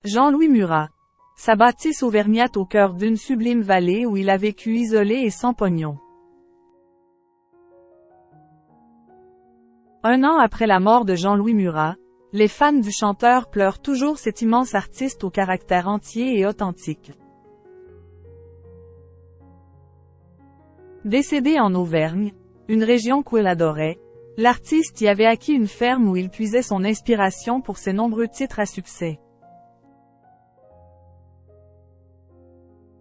Jean-Louis Murat. Sa bâtisse auvergnate au cœur d'une sublime vallée où il a vécu isolé et sans pognon. Un an après la mort de Jean-Louis Murat, les fans du chanteur pleurent toujours cet immense artiste au caractère entier et authentique. Décédé en Auvergne, une région qu'il adorait, l'artiste y avait acquis une ferme où il puisait son inspiration pour ses nombreux titres à succès.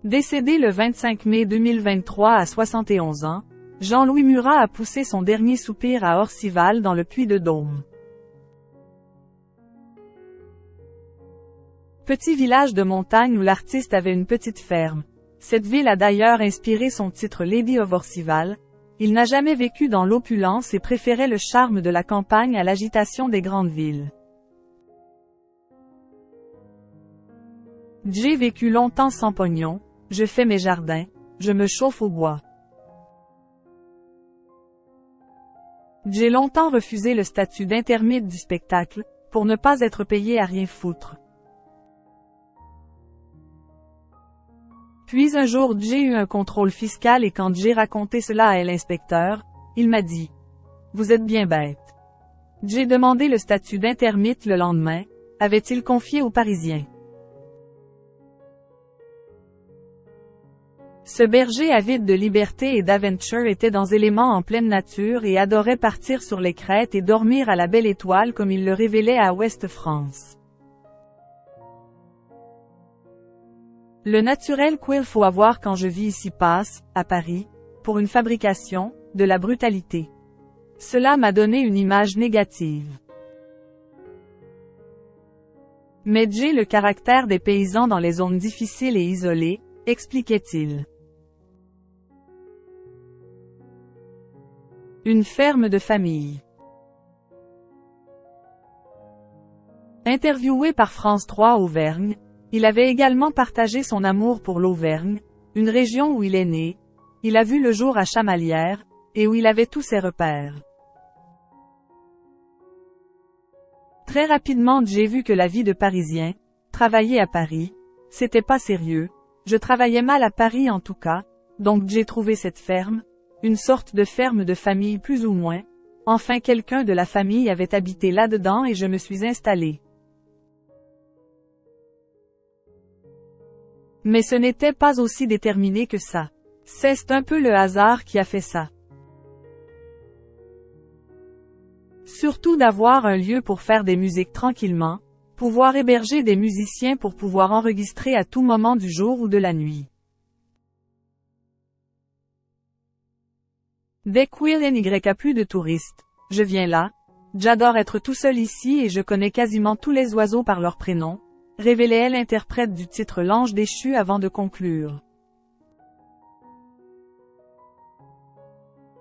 Décédé le 25 mai 2023 à 71 ans, Jean-Louis Murat a poussé son dernier soupir à Orcival dans le Puy-de-Dôme. Petit village de montagne où l'artiste avait une petite ferme. Cette ville a d'ailleurs inspiré son titre Lady of Orcival. Il n'a jamais vécu dans l'opulence et préférait le charme de la campagne à l'agitation des grandes villes. J'ai vécu longtemps sans pognon, je fais mes jardins, je me chauffe au bois. J'ai longtemps refusé le statut d'intermite du spectacle, pour ne pas être payé à rien foutre. Puis un jour j'ai eu un contrôle fiscal et quand j'ai raconté cela à l'inspecteur, il m'a dit « Vous êtes bien bête ». J'ai demandé le statut d'intermite le lendemain, avait-il confié aux Parisiens. Ce berger avide de liberté et d'aventure était dans éléments en pleine nature et adorait partir sur les crêtes et dormir à la belle étoile comme il le révélait à Ouest France. Le naturel qu'il faut avoir quand je vis ici passe, à Paris, pour une fabrication, de la brutalité. Cela m'a donné une image négative. Mais j'ai le caractère des paysans dans les zones difficiles et isolées, expliquait-il. Une ferme de famille. Interviewé par France 3 Auvergne, il avait également partagé son amour pour l'Auvergne, une région où il est né. Il a vu le jour à Chamalières, et où il avait tous ses repères. Très rapidement j'ai vu que la vie de Parisien, travailler à Paris, c'était pas sérieux, je travaillais mal à Paris en tout cas, donc j'ai trouvé cette ferme, une sorte de ferme de famille plus ou moins, enfin quelqu'un de la famille avait habité là-dedans et je me suis installé. Mais ce n'était pas aussi déterminé que ça. C'est un peu le hasard qui a fait ça. Surtout d'avoir un lieu pour faire des musiques tranquillement, pouvoir héberger des musiciens pour pouvoir enregistrer à tout moment du jour ou de la nuit. Dès qu'il n'y a plus de touristes, je viens là, j'adore être tout seul ici et je connais quasiment tous les oiseaux par leur prénom, révélait l'interprète du titre L'Ange déchu avant de conclure.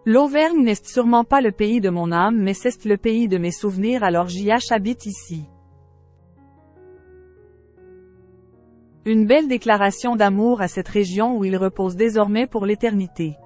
L'Auvergne n'est sûrement pas le pays de mon âme mais c'est le pays de mes souvenirs alors j'y habite ici. Une belle déclaration d'amour à cette région où il repose désormais pour l'éternité.